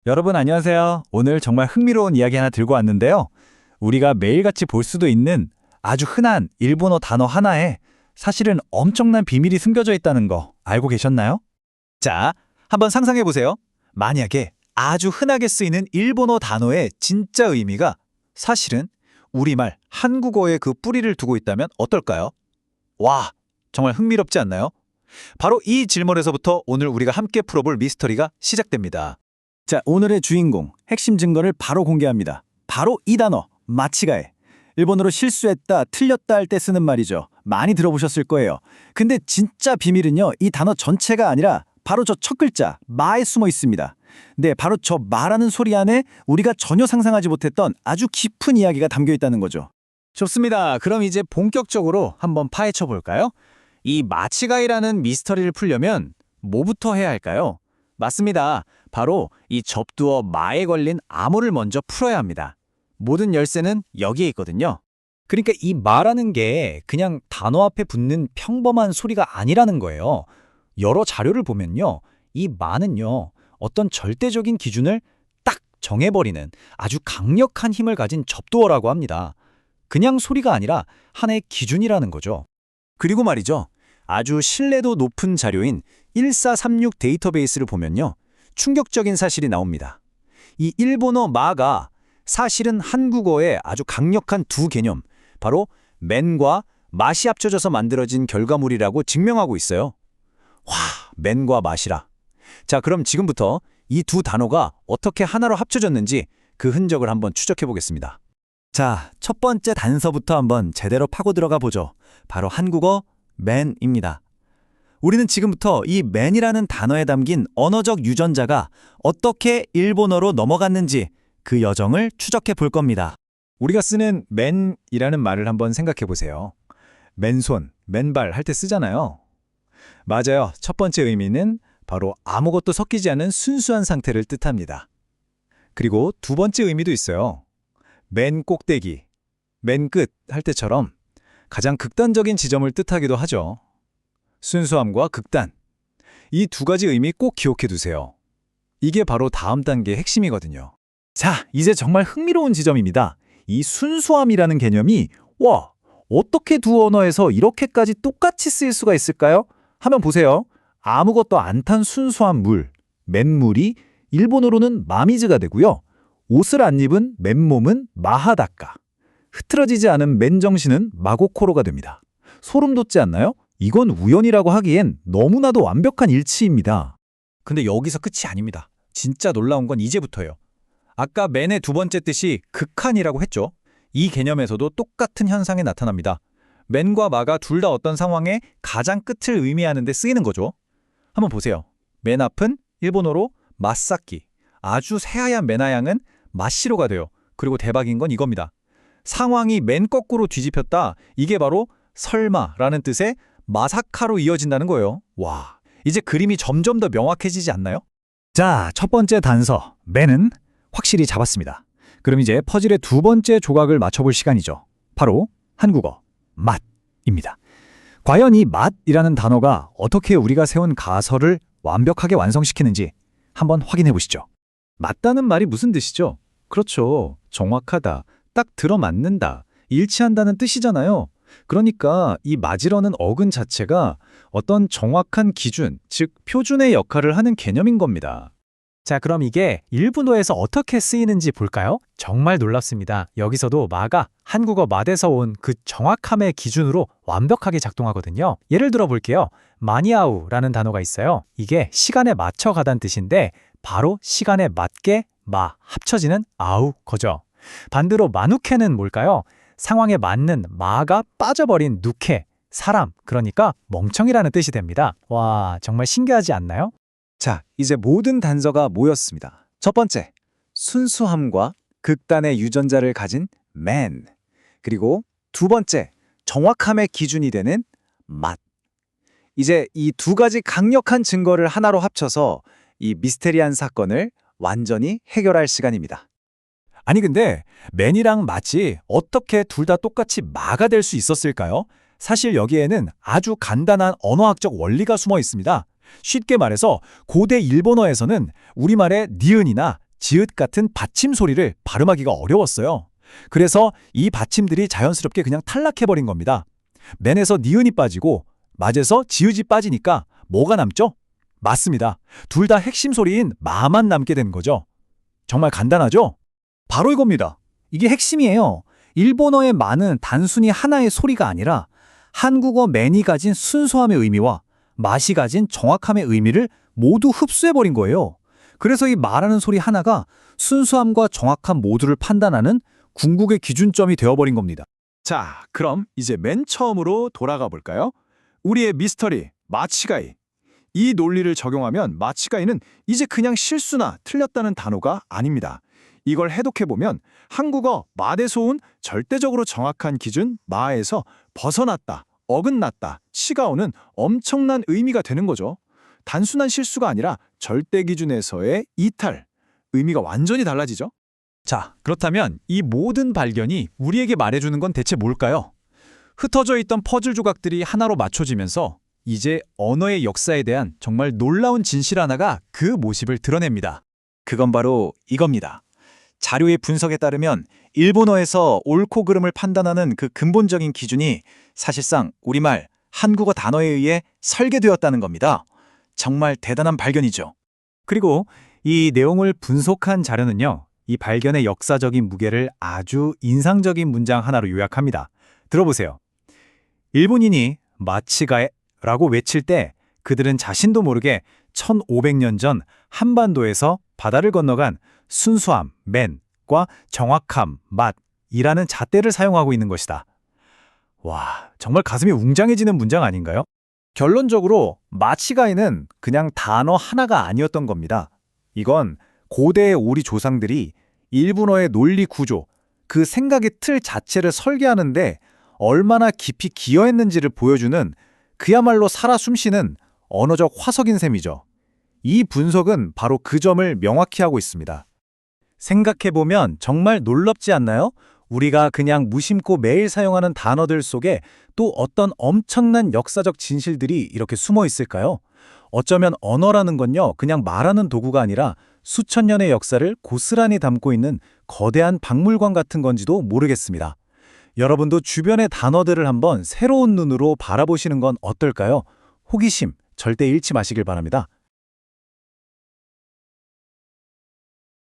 여러분 안녕하세요. 오늘 정말 흥미로운 이야기 하나 들고 왔는데요. 우리가 매일같이 볼 수도 있는 아주 흔한 일본어 단어 하나에 사실은 엄청난 비밀이 숨겨져 있다는 거 알고 계셨나요? 자, 한번 상상해 보세요. 만약에 아주 흔하게 쓰이는 일본어 단어의 진짜 의미가 사실은 우리말 한국어에 그 뿌리를 두고 있다면 어떨까요? 와, 정말 흥미롭지 않나요? 바로 이 질문에서부터 오늘 우리가 함께 풀어볼 미스터리가 시작됩니다. 자, 오늘의 주인공, 핵심 증거를 바로 공개합니다. 바로 이 단어, 마치가에. 일본어로 실수했다, 틀렸다 할 때 쓰는 말이죠. 많이 들어보셨을 거예요. 근데 진짜 비밀은요, 이 단어 전체가 아니라 바로 저 첫 글자, 마에 숨어 있습니다. 네, 바로 저 마라는 소리 안에 우리가 전혀 상상하지 못했던 아주 깊은 이야기가 담겨 있다는 거죠. 좋습니다. 그럼 이제 본격적으로 한번 파헤쳐 볼까요? 이 마치가이라는 미스터리를 풀려면 뭐부터 해야 할까요? 맞습니다. 바로 이 접두어 마에 걸린 암호를 먼저 풀어야 합니다. 모든 열쇠는 여기에 있거든요. 그러니까 이 마라는 게 그냥 단어 앞에 붙는 평범한 소리가 아니라는 거예요. 여러 자료를 보면요. 이 마는요. 어떤 절대적인 기준을 딱 정해버리는 아주 강력한 힘을 가진 접두어라고 합니다. 그냥 소리가 아니라 하나의 기준이라는 거죠. 그리고 말이죠. 아주 신뢰도 높은 자료인 1436 데이터베이스를 보면요. 충격적인 사실이 나옵니다. 이 일본어 마가 사실은 한국어의 아주 강력한 두 개념, 바로 맨과 맛이 합쳐져서 만들어진 결과물이라고 증명하고 있어요. 와, 맨과 맛이라. 자, 그럼 지금부터 이 두 단어가 어떻게 하나로 합쳐졌는지 그 흔적을 한번 추적해 보겠습니다. 자, 첫 번째 단서부터 한번 제대로 파고 들어가 보죠. 바로 한국어 맨입니다. 우리는 지금부터 이 맨이라는 단어에 담긴 언어적 유전자가 어떻게 일본어로 넘어갔는지 그 여정을 추적해 볼 겁니다. 우리가 쓰는 맨이라는 말을 한번 생각해 보세요. 맨손, 맨발 할 때 쓰잖아요. 맞아요. 첫 번째 의미는 바로 아무것도 섞이지 않은 순수한 상태를 뜻합니다. 그리고 두 번째 의미도 있어요. 맨 꼭대기, 맨 끝 할 때처럼 가장 극단적인 지점을 뜻하기도 하죠. 순수함과 극단. 이 두 가지 의미 꼭 기억해 두세요. 이게 바로 다음 단계의 핵심이거든요. 자, 이제 정말 흥미로운 지점입니다. 이 순수함이라는 개념이 어떻게 두 언어에서 이렇게까지 똑같이 쓰일 수가 있을까요? 하면 보세요. 아무것도 안 탄 순수한 물, 맨물이 일본어로는 마미즈가 되고요. 옷을 안 입은 맨몸은 마하다카. 흐트러지지 않은 맨정신은 마고코로가 됩니다. 소름 돋지 않나요? 이건 우연이라고 하기엔 너무나도 완벽한 일치입니다. 근데 여기서 끝이 아닙니다. 진짜 놀라운 건 이제부터예요. 아까 맨의 두 번째 뜻이 극한이라고 했죠. 이 개념에서도 똑같은 현상이 나타납니다. 맨과 마가 둘 다 어떤 상황의 가장 끝을 의미하는 데 쓰이는 거죠. 한번 보세요. 맨 앞은 일본어로 마사키, 아주 새하얀 맨하양은 마시로가 돼요. 그리고 대박인 건 이겁니다. 상황이 맨 거꾸로 뒤집혔다. 이게 바로 설마라는 뜻의 마사카로 이어진다는 거예요. 와, 이제 그림이 점점 더 명확해지지 않나요? 자, 첫 번째 단서, 맨은 확실히 잡았습니다. 그럼 이제 퍼즐의 두 번째 조각을 맞춰볼 시간이죠. 바로 한국어, 맛입니다. 과연 이 맛이라는 단어가 어떻게 우리가 세운 가설을 완벽하게 완성시키는지 한번 확인해 보시죠. 맞다는 말이 무슨 뜻이죠? 그렇죠. 정확하다, 딱 들어맞는다, 일치한다는 뜻이잖아요. 그러니까 이 맞으려는 어근 자체가 어떤 정확한 기준, 즉 표준의 역할을 하는 개념인 겁니다. 자, 그럼 이게 일본어에서 어떻게 쓰이는지 볼까요? 정말 놀랍습니다. 여기서도 마가 한국어 맛에서 온 그 정확함의 기준으로 완벽하게 작동하거든요. 예를 들어 볼게요. 마니아우라는 단어가 있어요. 이게 시간에 맞춰 가다는 뜻인데 바로 시간에 맞게 마 합쳐지는 아우 거죠. 반대로 마누케는 뭘까요? 상황에 맞는 마가 빠져버린 누케, 사람, 그러니까 멍청이라는 뜻이 됩니다. 와, 정말 신기하지 않나요? 자, 이제 모든 단서가 모였습니다. 첫 번째, 순수함과 극단의 유전자를 가진 man. 그리고 두 번째, 정확함의 기준이 되는 맛. 이제 이 두 가지 강력한 증거를 하나로 합쳐서 이 미스테리한 사건을 완전히 해결할 시간입니다. 아니 근데 맨이랑 맛이 어떻게 둘 다 똑같이 마가 될 수 있었을까요? 사실 여기에는 아주 간단한 언어학적 원리가 숨어 있습니다. 쉽게 말해서 고대 일본어에서는 우리말의 니은이나 지읒 같은 받침 소리를 발음하기가 어려웠어요. 그래서 이 받침들이 자연스럽게 그냥 탈락해버린 겁니다. 맨에서 니은이 빠지고 맛에서 지읒이 빠지니까 뭐가 남죠? 맞습니다. 둘 다 핵심 소리인 마만 남게 된 거죠. 정말 간단하죠? 바로 이겁니다. 이게 핵심이에요. 일본어의 마는 단순히 하나의 소리가 아니라 한국어 맨이 가진 순수함의 의미와 맛이 가진 정확함의 의미를 모두 흡수해버린 거예요. 그래서 이 마라는 소리 하나가 순수함과 정확함 모두를 판단하는 궁극의 기준점이 되어버린 겁니다. 자, 그럼 이제 맨 처음으로 돌아가 볼까요? 우리의 미스터리, 마치가이. 이 논리를 적용하면 마치가이는 이제 그냥 실수나 틀렸다는 단어가 아닙니다. 이걸 해독해보면 한국어 마에서 온 절대적으로 정확한 기준 마에서 벗어났다, 어긋났다, 치가 오는 엄청난 의미가 되는 거죠. 단순한 실수가 아니라 절대 기준에서의 이탈, 의미가 완전히 달라지죠. 자, 그렇다면 이 모든 발견이 우리에게 말해주는 건 대체 뭘까요? 흩어져 있던 퍼즐 조각들이 하나로 맞춰지면서 이제 언어의 역사에 대한 정말 놀라운 진실 하나가 그 모습을 드러냅니다. 그건 바로 이겁니다. 자료의 분석에 따르면 일본어에서 옳고 그름을 판단하는 그 근본적인 기준이 사실상 우리말, 한국어 단어에 의해 설계되었다는 겁니다. 정말 대단한 발견이죠. 그리고 이 내용을 분석한 자료는요, 이 발견의 역사적인 무게를 아주 인상적인 문장 하나로 요약합니다. 들어보세요. 일본인이 마치가에라고 외칠 때 그들은 자신도 모르게 1500년 전 한반도에서 바다를 건너간 순수함, 맨과 정확함, 맛이라는 잣대를 사용하고 있는 것이다. 와, 정말 가슴이 웅장해지는 문장 아닌가요? 결론적으로 마치가이는 그냥 단어 하나가 아니었던 겁니다. 이건 고대의 우리 조상들이 일본어의 논리 구조, 그 생각의 틀 자체를 설계하는데 얼마나 깊이 기여했는지를 보여주는 그야말로 살아 숨쉬는 언어적 화석인 셈이죠. 이 분석은 바로 그 점을 명확히 하고 있습니다. 생각해보면 정말 놀랍지 않나요? 우리가 그냥 무심코 매일 사용하는 단어들 속에 또 어떤 엄청난 역사적 진실들이 이렇게 숨어 있을까요? 어쩌면 언어라는 건요, 그냥 말하는 도구가 아니라 수천 년의 역사를 고스란히 담고 있는 거대한 박물관 같은 건지도 모르겠습니다. 여러분도 주변의 단어들을 한번 새로운 눈으로 바라보시는 건 어떨까요? 호기심 절대 잃지 마시길 바랍니다.